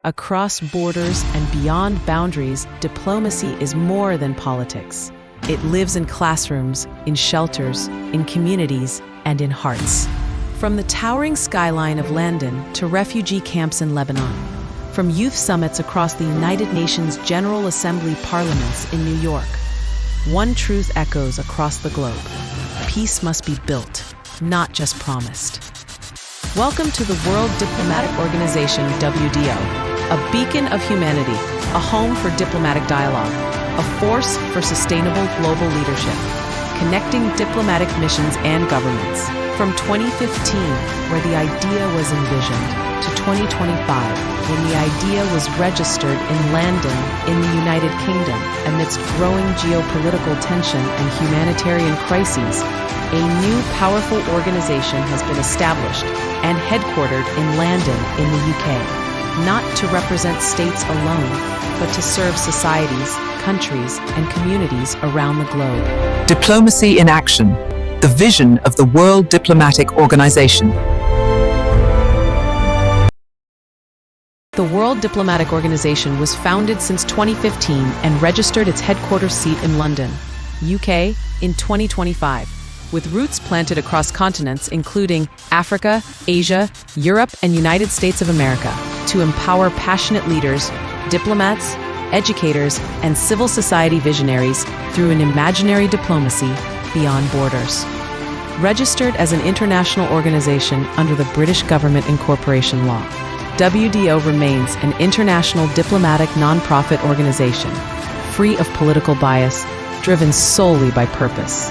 Across borders and beyond boundaries, diplomacy is more than politics. It lives in classrooms, in shelters, in communities, and in hearts. From the towering skyline of London to refugee camps in Lebanon, from youth summits across the United Nations General Assembly parliaments in New York, one truth echoes across the globe. Peace must be built, not just promised. Welcome to the World Diplomatic Organization, WDO, a beacon of humanity, a home for diplomatic dialogue, a force for sustainable global leadership, connecting diplomatic missions and governments. From 2015, where the idea was envisioned, to 2025, when the idea was registered in London, in the United Kingdom, amidst growing geopolitical tension and humanitarian crises, a new powerful organization has been established and headquartered in London, in the UK, not to represent states alone, but to serve societies, countries, and communities around the globe. Diplomacy in action, the vision of the World Diplomatic Organization. The World Diplomatic Organization was founded since 2015 and registered its headquarters seat in London, UK, in 2025, with roots planted across continents including Africa, Asia, Europe, and United States of America, to empower passionate leaders, diplomats, educators, and civil society visionaries through an imaginary diplomacy beyond borders. Registered as an international organization under the British Government Incorporation Law, WDO remains an international diplomatic non-profit organization, free of political bias, driven solely by purpose.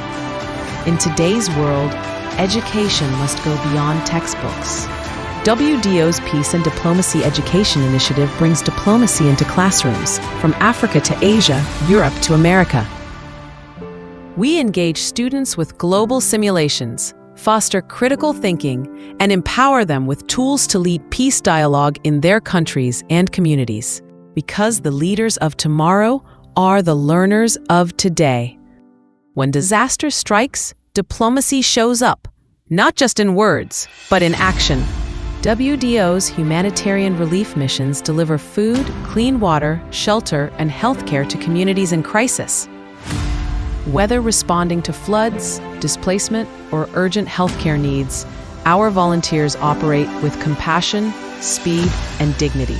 In today's world, education must go beyond textbooks. WDO's Peace and Diplomacy Education Initiative brings diplomacy into classrooms, from Africa to Asia, Europe to America. We engage students with global simulations, foster critical thinking, and empower them with tools to lead peace dialogue in their countries and communities. Because the leaders of tomorrow are the learners of today. When disaster strikes, diplomacy shows up, not just in words, but in action. WDO's humanitarian relief missions deliver food, clean water, shelter, and healthcare to communities in crisis. Whether responding to floods, displacement, or urgent healthcare needs, our volunteers operate with compassion, speed, and dignity.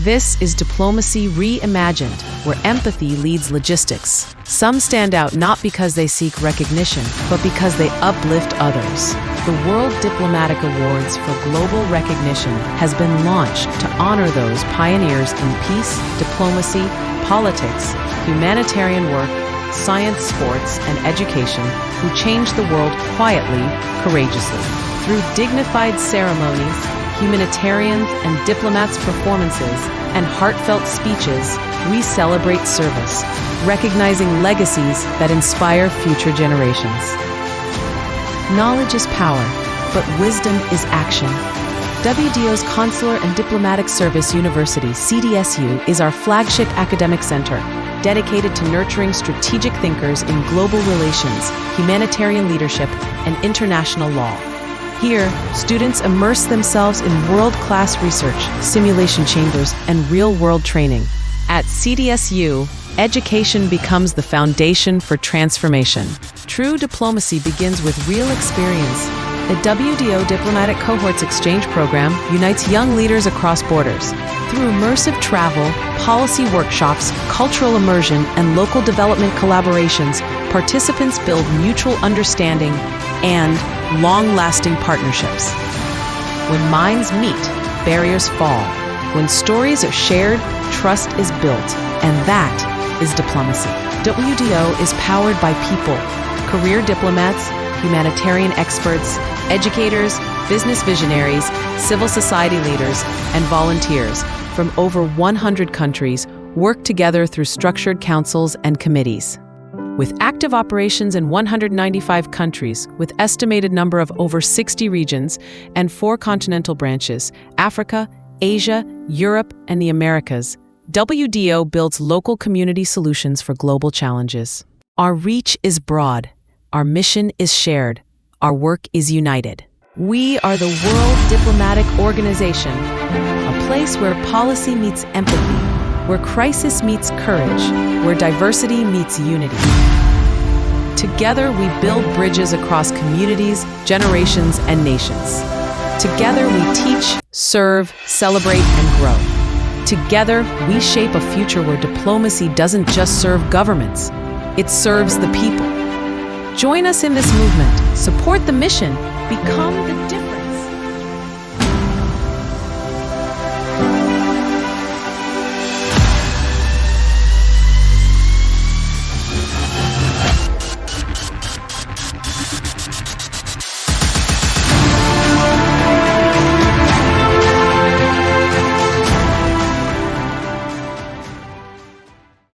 This is diplomacy reimagined, where empathy leads logistics. Some stand out not because they seek recognition, but because they uplift others. The World Diplomatic Awards for Global Recognition has been launched to honor those pioneers in peace, diplomacy, politics, humanitarian work, science, sports, and education who changed the world quietly, courageously. Through dignified ceremonies, humanitarians and diplomats' performances, and heartfelt speeches, we celebrate service, recognizing legacies that inspire future generations. Knowledge is power, but wisdom is action. WDO's Consular and Diplomatic Service University, CDSU, is our flagship academic center, dedicated to nurturing strategic thinkers in global relations, humanitarian leadership, and international law. Here, students immerse themselves in world-class research, simulation chambers, and real-world training. At CDSU, education becomes the foundation for transformation. True diplomacy begins with real experience. The WDO Diplomatic Cohorts Exchange Program unites young leaders across borders. Through immersive travel, policy workshops, cultural immersion, and local development collaborations, participants build mutual understanding and long-lasting partnerships. When minds meet, barriers fall. When stories are shared, trust is built, and that is diplomacy. WDO is powered by people, career diplomats, humanitarian experts, educators, business visionaries, civil society leaders, and volunteers from over 100 countries work together through structured councils and committees. With active operations in 195 countries, with estimated number of over 60 regions and 4 continental branches, Africa, Asia, Europe, and the Americas, WDO builds local community solutions for global challenges. Our reach is broad. Our mission is shared. Our work is united. We are the World Diplomatic Organization, a place where policy meets empathy, where crisis meets courage, where diversity meets unity. Together, we build bridges across communities, generations, and nations. Together, we teach, serve, celebrate, and grow. Together, we shape a future where diplomacy doesn't just serve governments, it serves the people. Join us in this movement, support the mission, become the difference.